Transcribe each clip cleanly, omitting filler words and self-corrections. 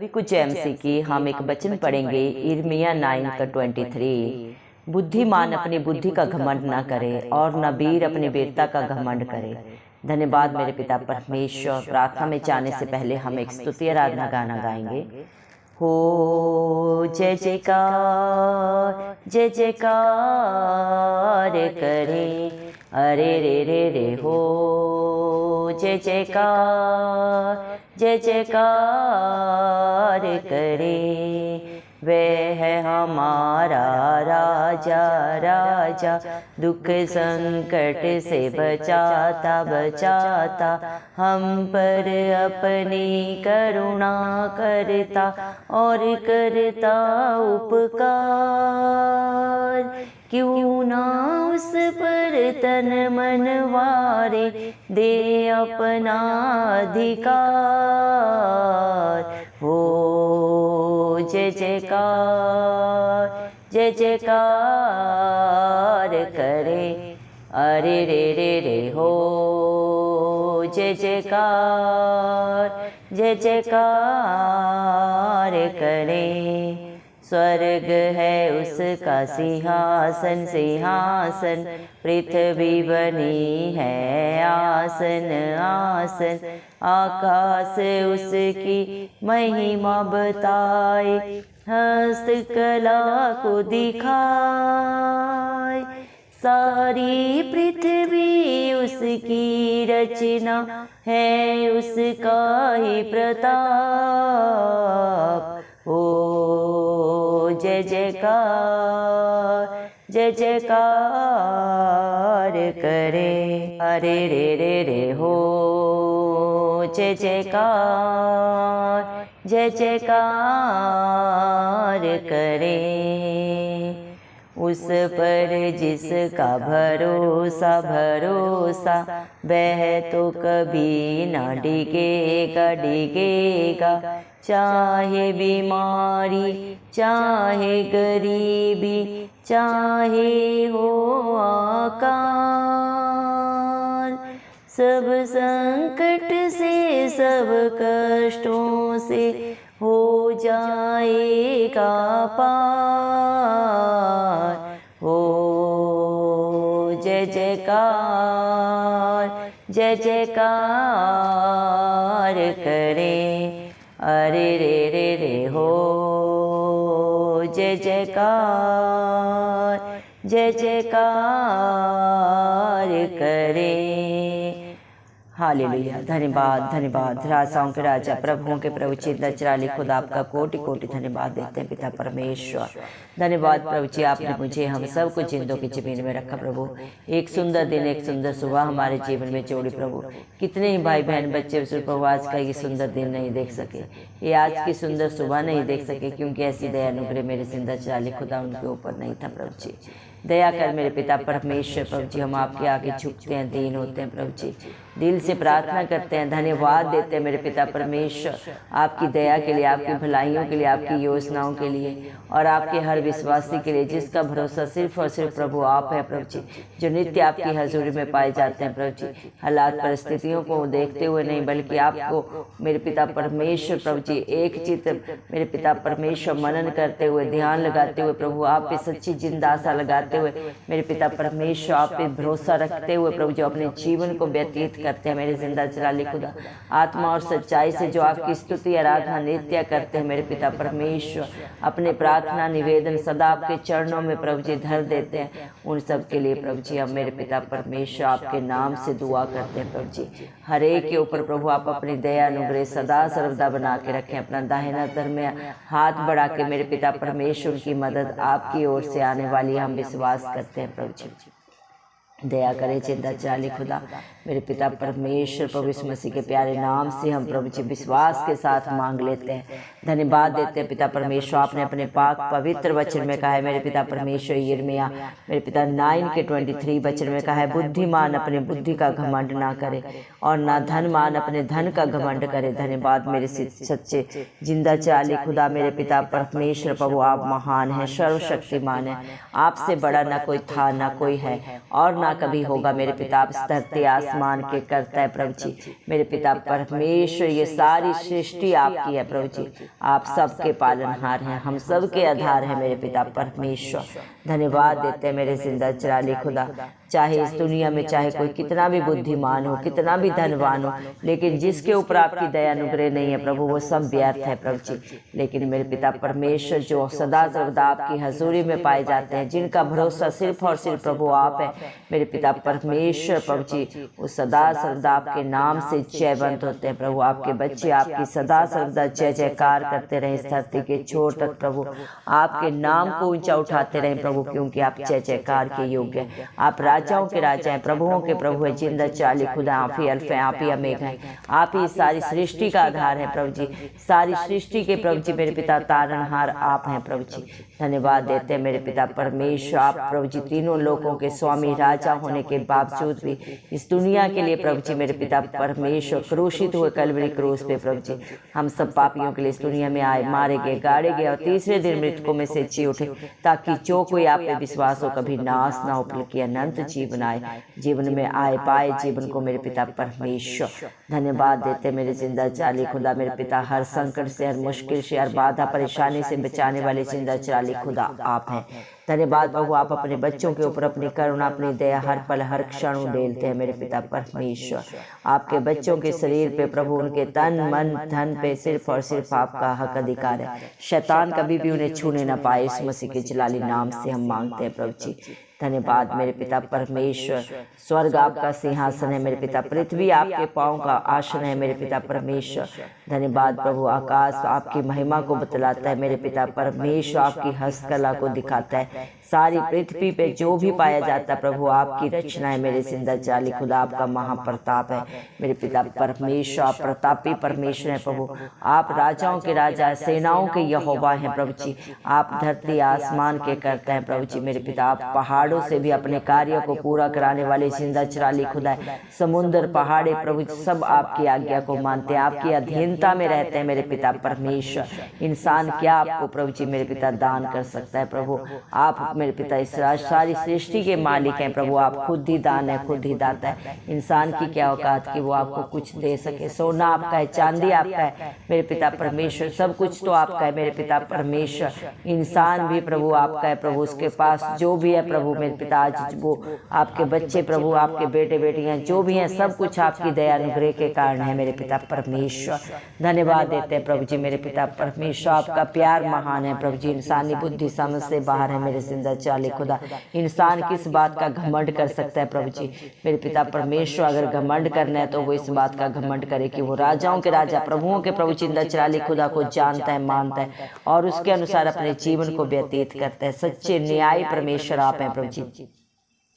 अभी कुछ एमसी की हम एक वचन पढ़ेंगे यिर्मयाह 9 का 23। बुद्धिमान अपनी बुद्धि का घमंड न करे और न वीर अपनी वीरता का घमंड करे। धन्यवाद मेरे पिता परमेश्वर। प्रार्थना में जाने से पहले हम एक स्तुति आराधना गाना गाएंगे। हो जय जयकार करे, अरे रे रे रे हो जय जयकार करे। वह है हमारा राजा राजा, दुख संकट से बचाता बचाता, हम पर अपनी करुणा करता और करता उपकार। क्यों ना उस पर तन मन वारे, दे अपना अधिकार। हो जय जयकार करे, अरे रे रे रे हो जय जयकार करे। स्वर्ग है उसका सिंहासन सिंहासन, पृथ्वी बनी है आसन आसन। आकाश उसकी महिमा बताए, हस्तकला को दिखाए। सारी पृथ्वी उसकी रचना है, उसका ही प्रताप। ओ जय जयकार करे, अरे रे रे रे हो जय जयकार करे। उस पर जिसका भरोसा भरोसा, वह तो कभी ना डिगेगा डिगेगा। चाहे बीमारी चाहे गरीबी, चाहे हो आकाल, सब संकट से सब कष्टों से हो जाएगा पार। हो जय जयकार करे, अरे रे रे रे हो जय जयकार करे। हालेलुया। धन्यवाद धन्यवाद। राजाओं के राजा प्रभुओं के प्रभु चिंता चराली खुदा, आपका कोटि कोटि धन्यवाद देते हैं पिता परमेश्वर। धन्यवाद प्रभु जी, आपने मुझे हम सब कुछ जिंदों की जमीन में रखा प्रभु। एक सुंदर दिन एक सुंदर सुबह हमारे जीवन में जोड़ी प्रभु। कितने ही भाई बहन बच्चे प्रभु आज का ये सुंदर दिन नहीं देख सके, ये आज की सुंदर सुबह नहीं देख सके, क्योंकि ऐसी दया अनुग्रह मेरे जिंदा चराली खुदा उनके ऊपर नहीं था प्रभु जी। दया कर मेरे पिता परमेश्वर प्रभु जी, हम आपके आगे झुकते हैं, दीन होते हैं प्रभु जी, दिल से प्रार्थना करते हैं, धन्यवाद देते हैं मेरे पिता परमेश्वर आपकी दया के लिए, आपकी भलाइयों के लिए, आपकी योजनाओं के लिए और आपके हर विश्वासी के लिए जिसका भरोसा सिर्फ और सिर्फ प्रभु आप है प्रभु जी, जो नित्य आपकी हजूरी में पाए जाते हैं प्रभु जी। हालात परिस्थितियों को देखते हुए नहीं, बल्कि आपको मेरे पिता परमेश्वर प्रभु जी एक चित्त मेरे पिता परमेश्वर मनन करते हुए, ध्यान लगाते हुए प्रभु आप पे सच्ची जिंदा आशा लगाते हुए मेरे पिता परमेश्वर आप पे भरोसा रखते हुए प्रभु जो अपने जीवन को व्यतीत करते हैं मेरे जिंदा चराली खुदा, आत्मा और सच्चाई से जो आपकी स्तुति आराधना नित्य करते हैं मेरे पिता परमेश्वर, अपने प्रार्थना निवेदन सदा आपके चरणों में प्रभु जी धर देते हैं। उन सब के लिए प्रभु जी हम मेरे पिता परमेश्वर आपके नाम से दुआ करते हैं प्रभु जी। हर एक के ऊपर प्रभु आप अपनी दया अनुग्रह सदा सर्वदा बना के रखें। अपना दाहिना धर्म हाथ बढ़ा के मेरे पिता परमेश्वर की मदद आपकी ओर से आने वाली हम विश्वास करते हैं प्रभु जी। दया करे चिंता चाली खुदा मेरे पिता परमेश्वर प्रभु यीशु मसीह के प्यारे नाम से हम प्रभु जी विश्वास के साथ मांग लेते हैं, धन्यवाद देते हैं पिता परमेश्वर। आपने अपने पाक पवित्र वचन में कहा है मेरे पिता परमेश्वर, यिर्मयाह मेरे पिता 9 के 23 वचन में कहा है, बुद्धिमान अपनी बुद्धि का घमंड ना करे और ना धनमान अपने धन का घमंड करे। धन्यवाद मेरे सच्चे जिंदा चाली खुदा मेरे पिता परमेश्वर प्रभु, आप महान हैं, सर्वशक्तिमान हैं, आपसे बड़ा ना कोई था ना कोई है और ना कभी होगा मेरे पिता। आप धरती आसमान आसमान के करता है प्रभु जी मेरे पिता परमेश्वर। ये सारी सृष्टि आपकी है प्रभु जी, आप सबके पालनहार हैं, हम सबके आधार हैं मेरे पिता परमेश्वर। धन्यवाद देते हैं मेरे जिंदा चिराली खुदा। चाहे इस दुनिया में चाहे कोई कितना भी बुद्धिमान हो, कितना भी धनवान हो, लेकिन जिसके ऊपर आपकी दया अनुग्रह नहीं है प्रभु, वो सब व्यर्थ है प्रभु जी। लेकिन मेरे पिता परमेश्वर जो सदा सर्वदा आपकी हजूरी में पाए जाते हैं, जिनका भरोसा सिर्फ और सिर्फ प्रभु आप है मेरे पिता परमेश्वर प्रभु जी, वो सदा सर्वदा आपके नाम से जयवंत होते हैं प्रभु। आपके बच्चे आपकी सदा सर्वदा जय जयकार करते रहे इस धरती के छोर तक प्रभु, आपके नाम को ऊंचा उठाते रहे प्रभु, क्योंकि आप जय जयकार के योग्य हैं। आप राजाओं के राजा हैं, प्रभुओं के प्रभु है, जिंदा चाली खुदा, आप ही अल्फा है, आप ही ओमेगा है, आप ही सारी सृष्टि का आधार है प्रभु जी। सारी सृष्टि के प्रभु जी मेरे पिता तारणहार आप हैं प्रभु जी। धन्यवाद देते हैं मेरे पिता परमेश्वर। आप प्रभु जी तीनों लोकों के स्वामी राजा होने के बावजूद भी इस दुनिया के लिए प्रभु जी मेरे पिता परमेश्वर क्रूसित हुए कलवरी क्रूस पे प्रभु जी। हम सब पापियों के लिए इस दुनिया में आए, मारे गए, गाड़े गए और तीसरे दिन मृतकों में से जी उठे, ताकि जो कोई आप पे विश्वास हो कभी नाश ना हो बल्कि अनंत जीवन आए, जीवन में आए पाए जीवन को मेरे पिता परमेश्वर। धन्यवाद देते मेरे जिंदा चाली खुदा मेरे पिता, हर संकट से, हर मुश्किल से, हर बाधा परेशानी से बचाने वाले जिंदा चाली खुदा आप हैं। धन्यवाद प्रभु, आप अपने बच्चों के ऊपर अपनी करुणा अपनी दया हर पल हर क्षण उड़ेलते हैं मेरे पिता परमेश्वर। आपके बच्चों के शरीर पे प्रभु, उनके तन मन धन पे सिर्फ और सिर्फ आपका हक अधिकार है। शैतान कभी भी उन्हें छूने ना पाए, इस मसीह के जलाली नाम से हम मांगते हैं प्रभु जी। धन्यवाद मेरे पिता परमेश्वर। स्वर्ग आपका सिंहासन है मेरे पिता, पृथ्वी आपके पाँव का आसन है मेरे पिता परमेश्वर। धन्यवाद प्रभु, आकाश आपकी महिमा को बतलाता है मेरे पिता परमेश्वर, आपकी हस्तकला को दिखाता है। सारी पृथ्वी पे जो भी पाया जाता है प्रभु आपकी रचना है मेरे जिंदा चाली खुदा, आपका महाप्रताप है मेरे पिता परमेश्वर। आप प्रतापी परमेश्वर हैं प्रभु, आप राजाओं के राजा, सेनाओं के यहोवा हैं प्रभु जी। आप धरती आसमान के करते हैं प्रभु जी मेरे पिता। आप पहाड़ों से भी अपने कार्य को पूरा कराने वाले जिंदा चिराली खुदा है। समुद्र पहाड़े प्रभु सब आपकी आज्ञा को मानते हैं, आपकी अधीनता में रहते हैं मेरे पिता परमेश्वर। इंसान क्या आपको प्रभु जी मेरे पिता दान कर सकता है प्रभु? आप मेरे पिता इस सारी सृष्टि के मालिक हैं प्रभु, आप खुद ही दान है, खुद ही दाता है। इंसान की क्या औकात कि वो आपको कुछ दे सके। सोना आपका है, चांदी आपका है मेरे पिता परमेश्वर, सब कुछ तो आपका है मेरे पिता परमेश्वर। इंसान भी प्रभु आपका है प्रभु, उसके पास जो भी है प्रभु मेरे पिता, आज वो आपके बच्चे प्रभु, आपके बेटे बेटियां जो भी हैं, सब कुछ आपकी दया अनुग्रह के कारण है मेरे पिता परमेश्वर। धन्यवाद देते हैं प्रभु जी मेरे पिता परमेश्वर। आपका प्यार महान है प्रभु जी, इंसानी बुद्धि समझ से बाहर है मेरे जिंदा चाले खुदा। इंसान किस बात का घमंड कर सकता है प्रभु जी मेरे पिता परमेश्वर? अगर घमंड करना है तो वो इस बात का घमंड करे कि वो राजाओं के राजा, प्रभुओं के प्रभु जिंदा चाले खुदा को जानता है, मानता है और उसके अनुसार अपने जीवन को व्यतीत करता है। सच्चे न्याय परमेश्वर आप हैं प्रभु जी,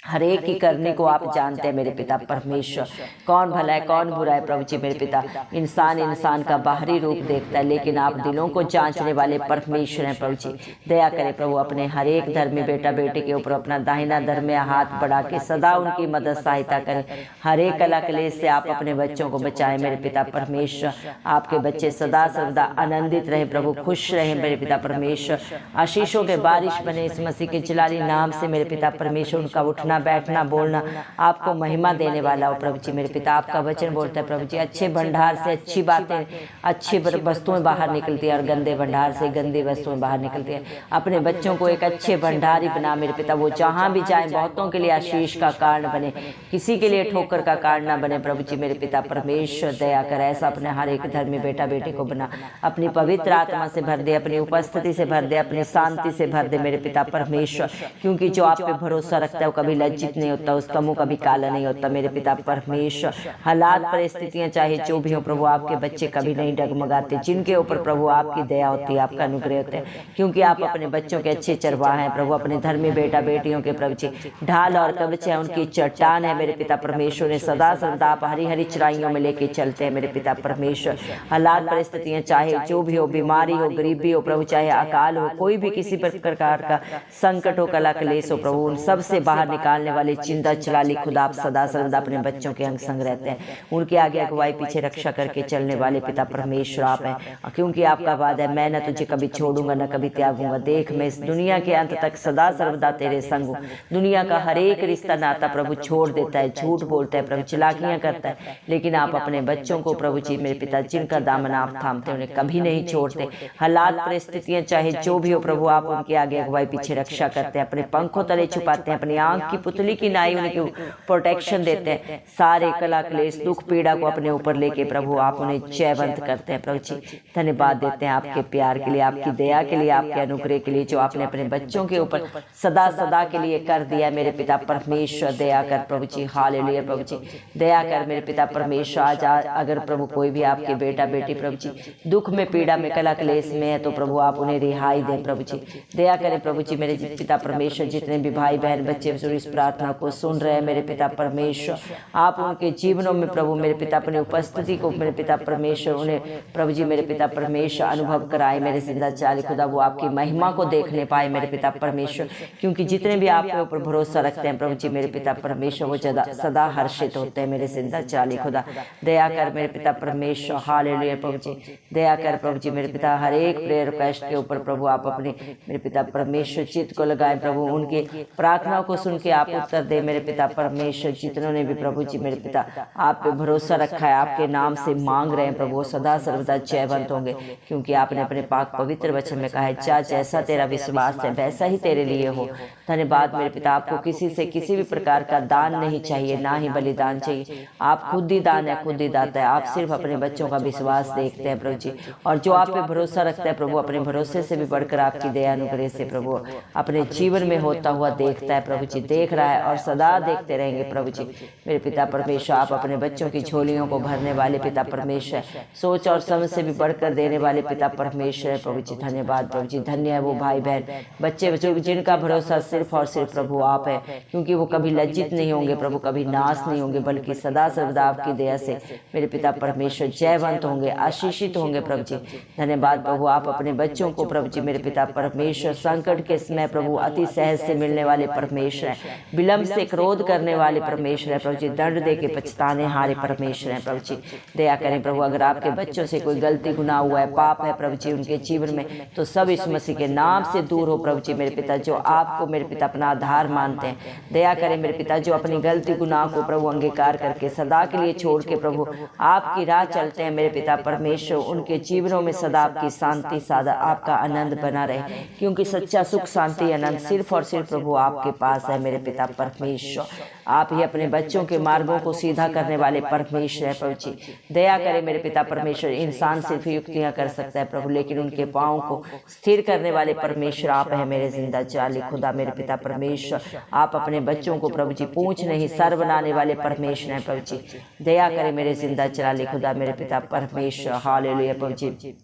हर एक की करने को आप जानते हैं मेरे पिता परमेश्वर। कौन भला है कौन बुरा है प्रभु जी मेरे पिता। इंसान का बाहरी रूप देखता है, लेकिन आप दिलों को जांचने वाले परमेश्वर हैं प्रभु जी। दया करें प्रभु, अपने हर एक धर्मी बेटा बेटी के ऊपर अपना दाहिना धर्मी हाथ बढ़ा के सदा उनकी मदद सहायता करें। हर एक कला क्लेश से आप अपने बच्चों को बचाएं मेरे पिता परमेश्वर। आपके बच्चे सदा सर्वदा आनंदित रहें प्रभु, खुश रहें मेरे पिता परमेश्वर। आशीषों के बारिश बने इस मसीह के जलाली नाम से मेरे पिता परमेश्वर। उनका उठना बैठना बोलना आपको महिमा देने वाला हो प्रभु जी मेरे पिता। आपका वचन बोलता है प्रभु जी, अच्छे भंडार से अच्छी बातें, अच्छी वस्तुएं बाहर निकलती है और गंदे भंडार से गंदी वस्तुएं बाहर निकलती है। अपने बच्चों को एक अच्छे भंडारी बना मेरे पिता, वो जहाँ भी जाए बहुतों के लिए आशीष का कारण बने, किसी के लिए ठोकर का कारण ना बने प्रभु जी मेरे पिता परमेश्वर। दया कर ऐसा अपने हर एक धर्मी बेटा बेटी को बना, अपनी पवित्र आत्मा से भर दे, अपनी उपस्थिति से भर दे, अपनी शांति से भर दे मेरे पिता परमेश्वर। क्योंकि जो आप पे भरोसा रखता है वो कभी लज्जित नहीं होता, उसका मुंह कभी काला नहीं होता मेरे पिता परमेश्वर। हालात परिस्थितियां चाहे जो भी हो प्रभु, आपके बच्चे कभी नहीं डगमगाते। जिनके ऊपर प्रभु आपकी दया होती है, आपका अनुग्रह होता है, क्योंकि आप अपने बच्चों के अच्छे चरवाह हैं प्रभु। अपने धर्मी बेटा बेटियों के प्रभु जी ढाल और कवच है, उनकी चट्टान है मेरे पिता परमेश्वर। ने सदा सर्वदा आप हरी हरी चराइयों में लेके चलते हैं मेरे पिता परमेश्वर। हालात परिस्थितियां चाहे जो भी हो, बीमारी हो, गरीबी हो प्रभु, चाहे अकाल हो, कोई भी किसी प्रकार का संकट हो, कला क्लेश हो प्रभु, उन सब से बाहर निकाल डालने वाले चिंता चलाली खुदा आप सदा सर्वदा अपने बच्चों के अंग संग रहते हैं, उनके आगे अगुवाई पीछे रक्षा करके चलने वाले पिता परमेश्वर आप हैं, क्योंकि आपका वादा है मैं न तुझे कभी छोड़ूंगा न कभी त्यागूंगा। देख मैं इस दुनिया के अंत तक सदा सर्वदा तेरे संग हूँ। दुनिया का हर एक रिश्ता नाता प्रभु छोड़ देता है, झूठ बोलता है प्रभु, चलाकियां करता है, लेकिन आप अपने बच्चों को प्रभु जी मेरे पिता जिनका दामन आप थामते उन्हें कभी नहीं छोड़ते। हालात परिस्थितियां चाहे जो भी हो प्रभु आप उनके आगे अगुवाई पीछे रक्षा करते हैं, अपने पंखों तले छुपाते हैं, अपनी आंख की पुतली की नाई उनके प्रोटेक्शन देते हैं। सारे कला क्लेश दुख पीड़ा को अपने ऊपर लेके प्रभु आप उन्हें जयवंत करते हैं। प्रभु जी धन्यवाद देते हैं आपके प्यार के लिए, आपकी दया के लिए, आपके अनुग्रह के लिए जो आपने अपने बच्चों के ऊपर सदा सदा के लिए कर दिया। मेरे पिता परमेश्वर दया कर प्रभु जी, हालेलुया प्रभु जी दया कर मेरे पिता परमेश्वर। आज अगर प्रभु कोई भी आपके बेटा बेटी प्रभु जी दुख में पीड़ा में कला क्लेश में है तो प्रभु आप उन्हें रिहाई दें प्रभु जी, दया करें प्रभु जी मेरे पिता परमेश्वर। जितने भी भाई बहन बच्चे इस प्रार्थना को सुन रहे हैं मेरे पिता परमेश्वर, आप उनके जीवनों में प्रभु मेरे पिता अपनी उपस्थिति को मेरे पिता परमेश्वर उन्हें प्रभु जी मेरे पिता परमेश्वर अनुभव कराए। मेरे जिंदा चाली खुदा वो आपकी महिमा को देखने पाए मेरे पिता परमेश्वर, क्योंकि जितने भी आपके ऊपर भरोसा रखते हैं प्रभु जी मेरे पिता परमेश्वर वो सदा हर्षित होते हैं। मेरे जिंदा चाली खुदा दया कर मेरे पिता परमेश्वर, हालेलुया प्रभु जी दया कर प्रभु जी मेरे पिता। हर एक प्रेयर रिक्वेस्ट के ऊपर प्रभु आप अपने मेरे पिता परमेश्वर चित्त को लगाएं प्रभु, उनकी प्रार्थनाओं को सुन के आप उत्तर दे मेरे पिता परमेश्वर। जितनों ने भी प्रभु जी मेरे पिता आप पे भरोसा रखा है, आपके नाम से मांग रहे हैं प्रभु, सदा सर्वदा जयवंत होंगे, क्योंकि आपने अपने पाक पवित्र वचन में कहा है जा जैसा तेरा विश्वास है वैसा ही तेरे लिए हो। धन्यवाद मेरे पिता, आपको किसी से किसी भी प्रकार का दान नहीं चाहिए, ना ही बलिदान चाहिए। आप खुद ही दान है, खुद ही दाता है। आप सिर्फ अपने बच्चों का विश्वास देखते हैं प्रभु जी, और जो आप पे भरोसा रखता है प्रभु अपने भरोसे से भी बढ़कर आपकी दया अनुग्रह से प्रभु अपने जीवन में होता हुआ देखता है प्रभु जी, देख रहा है और सदा देखते रहेंगे प्रभु जी मेरे पिता परमेश्वर। आप अपने बच्चों की झोलियों को भरने वाले पिता परमेश्वर, सोच और समझ से भी बढ़कर देने वाले पिता परमेश्वर प्रभु जी। धन्यवाद प्रभु जी, धन्य है वो भाई बहन बच्चे जिनका भरोसा सिर्फ और सिर्फ प्रभु आप है, क्योंकि वो कभी लज्जित नहीं होंगे प्रभु, कभी नाश नहीं होंगे, बल्कि सदा सर्वदा आपकी दया से मेरे पिता परमेश्वर जयवंत होंगे, आशीषित होंगे प्रभु जी। धन्यवाद प्रभु, आप अपने बच्चों को प्रभु जी मेरे पिता परमेश्वर संकट के समय प्रभु अति सहज से मिलने वाले परमेश्वर है, विलंब से क्रोध करने वाले परमेश्वर है प्रभु जी, दंड दे के पछताने हारे परमेश्वर है प्रभु जी। दया करें प्रभु, अगर आपके बच्चों से कोई गलती गुनाह हुआ है, पाप है प्रभु जी उनके जीवन में, तो सब इस मसीह के नाम से दूर हो प्रभु जी मेरे पिता, जो आपको मेरे पिता अपना आधार मानते हैं। दया करें मेरे पिता, जो अपनी गलती गुनाह को प्रभु अंगीकार करके सदा के लिए छोड़ के प्रभु आपकी राह चलते हैं मेरे पिता परमेश्वर, उनके जीवनों में सदा आपकी शांति सदा आपका आनंद बना रहे, क्योंकि सच्चा सुख शांति आनंद सिर्फ और सिर्फ प्रभु आपके पास है मेरे पिता परमेश्वर। आप ही अपने बच्चों के मार्गों को सीधा करने वाले परमेश्वर है प्रभु जी। दया करें मेरे पिता परमेश्वर, इंसान सिर्फ युक्तियां कर सकता है प्रभु, लेकिन उनके पाँव को स्थिर करने वाले परमेश्वर आप है मेरे जिंदा जाली खुदा मेरे पिता परमेश्वर। आप अपने बच्चों को प्रभु जी पूंछ नहीं सर बनाने वाले परमेश्वर है प्रभु जी। दया करें मेरे जिंदा जाली खुदा मेरे पिता परमेश्वर, हालेलुया प्रभु जी।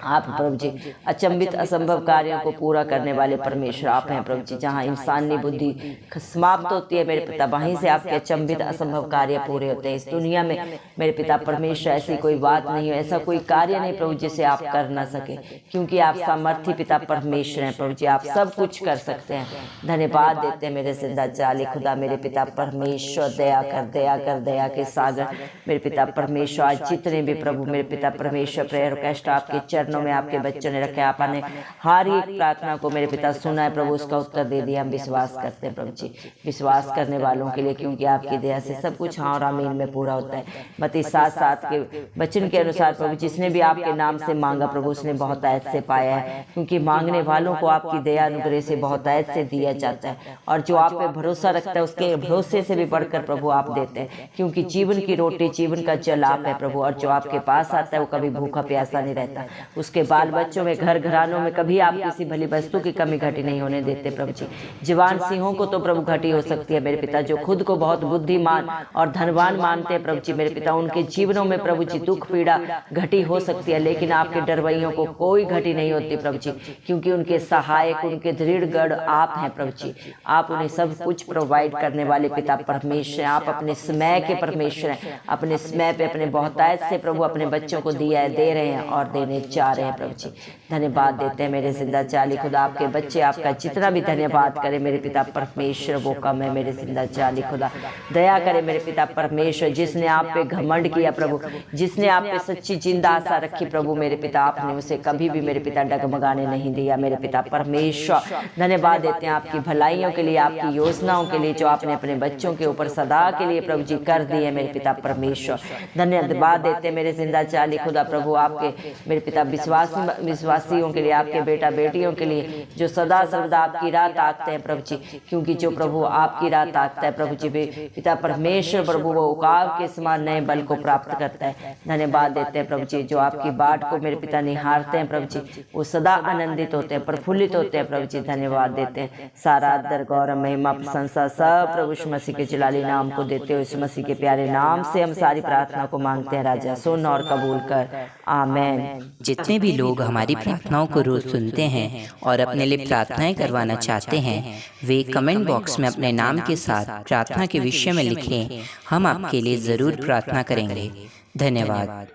आप प्रभु जी अचंभित असंभव कार्यों को पूरा करने वाले परमेश्वर आप हैं प्रभु जी। जहाँ इंसानी बुद्धि समाप्त होती है मेरे पिता, वहीं से आपके अचंभित असंभव कार्य पूरे होते हैं। इस दुनिया में मेरे पिता परमेश्वर ऐसी कोई बात नहीं है, ऐसा कोई कार्य नहीं प्रभु जिसे आप कर ना सके, क्योंकि आप सामर्थ्य पिता परमेश्वर हैं प्रभु जी, आप सब कुछ कर सकते हैं। धन्यवाद देते हैं मेरे जिंदा जाली खुदा मेरे पिता परमेश्वर। दया कर दया कर दया के सागर मेरे पिता परमेश्वर। आज जितने भी प्रभु मेरे पिता परमेश्वर प्रेयर रिक्वेस्ट आपके चरणों में आपके बच्चों ने रखे, आपने हर एक प्रार्थना को मेरे पिता सुना है प्रभु, उसका उत्तर दे दिया। हम विश्वास करते हैं प्रभु जी, विश्वास करने वालों के लिए, क्योंकि आपकी दया से सब कुछ हाँ और आमीन में पूरा होता है। मत्ती 7:7 के वचन के अनुसार प्रभु जिसने भी आपके नाम से मांगा प्रभु उसने बहुत ऐत से पाया है, क्योंकि मांगने वालों को आपकी दया अनुग्रह से बहुत ऐत से दिया जाता है, और जो आप पे भरोसा रखता है उसके भरोसे से भी बढ़कर प्रभु आप देते हैं, क्योंकि जीवन की रोटी जीवन का जल आप है प्रभु, और जो आपके पास आता है वो कभी भूखा प्यासा नहीं रहता। उसके बाल बच्चों में घर घरानों में कभी आप किसी भली वस्तु की कमी घटी नहीं होने देते प्रभु जी। जवान सिंहों को तो प्रभु घटी हो सकती है मेरे पिता, जो खुद को बहुत बुद्धिमान और धनवान मानते हैं प्रभु जी मेरे पिता, उनके जीवनों में प्रभु जी दुख पीड़ा घटी हो सकती है, लेकिन आपके डरवैयों को कोई घटी नहीं होती प्रभु जी, क्योंकि उनके सहायक उनके दृढ़ गढ़ आप हैं प्रभु जी। आप उन्हें सब कुछ प्रोवाइड करने वाले पिता परमेश्वर, आप अपने समय के परमेश्वर हैं, अपने समय पे अपने बहुतायत से प्रभु अपने बच्चों को दिया है, दे रहे हैं और देने चाह रहे हैं प्रभु जी। धन्यवाद देते हैं मेरे जिंदा चाली खुदा, आपके बच्चे आपका जितना भी धन्यवाद करें मेरे पिता परमेश्वर वो कम है। मेरे जिंदा चाली खुदा दया करे मेरे पिता परमेश्वर, जिसने आप पे घमंड किया प्रभु, जिसने आप पे सच्ची जिंदा आशा रखी प्रभु मेरे पिता, आपने उसे कभी भी मेरे पिता डगमगाने नहीं दिया मेरे पिता परमेश्वर। धन्यवाद देते हैं आपकी भलाइयों के लिए, आपकी योजनाओं के लिए जो आपने अपने बच्चों के ऊपर सदा के लिए प्रभु जी कर दी है मेरे पिता परमेश्वर। धन्यवाद देते हैं मेरे जिंदा चाली खुदा प्रभु आपके मेरे पिता विश्वासियों के लिए, आपके बेटा बेटियों के लिए जो सदा सर्वदा आपकी राह ताकते हैं प्रभु जी, क्योंकि जो प्रभु आपकी राह ताकता है प्रभु जी पिता परमेश्वर प्रभु वो उकाब के समान नए बल को प्राप्त करता है। धन्यवाद देते हैं प्रभु जी जो आपकी बाट को मेरे पिता निहारते हैं प्रभु जी, वो सदा आनंदित होते हैं, प्रफुल्लित होते हैं प्रभु जी। धन्यवाद देते हैं, सारा आदर गौरव महिमा प्रशंसा सब प्रभु यीशु मसीह के जलाली नाम को देते हो। यीशु मसीह के प्यारे नाम से हम सारी प्रार्थना को मांगते हैं राजा, सुन और कबूल कर, आमेन। जितने भी लोग हमारी प्रार्थनाओं को रोज सुनते हैं और अपने लिए प्रार्थनाएं करवाना चाहते हैं, वे कमेंट बॉक्स में अपने नाम के साथ प्रार्थना के विषय में लिखें, हम आपके लिए जरूर प्रार्थना करेंगे। धन्यवाद।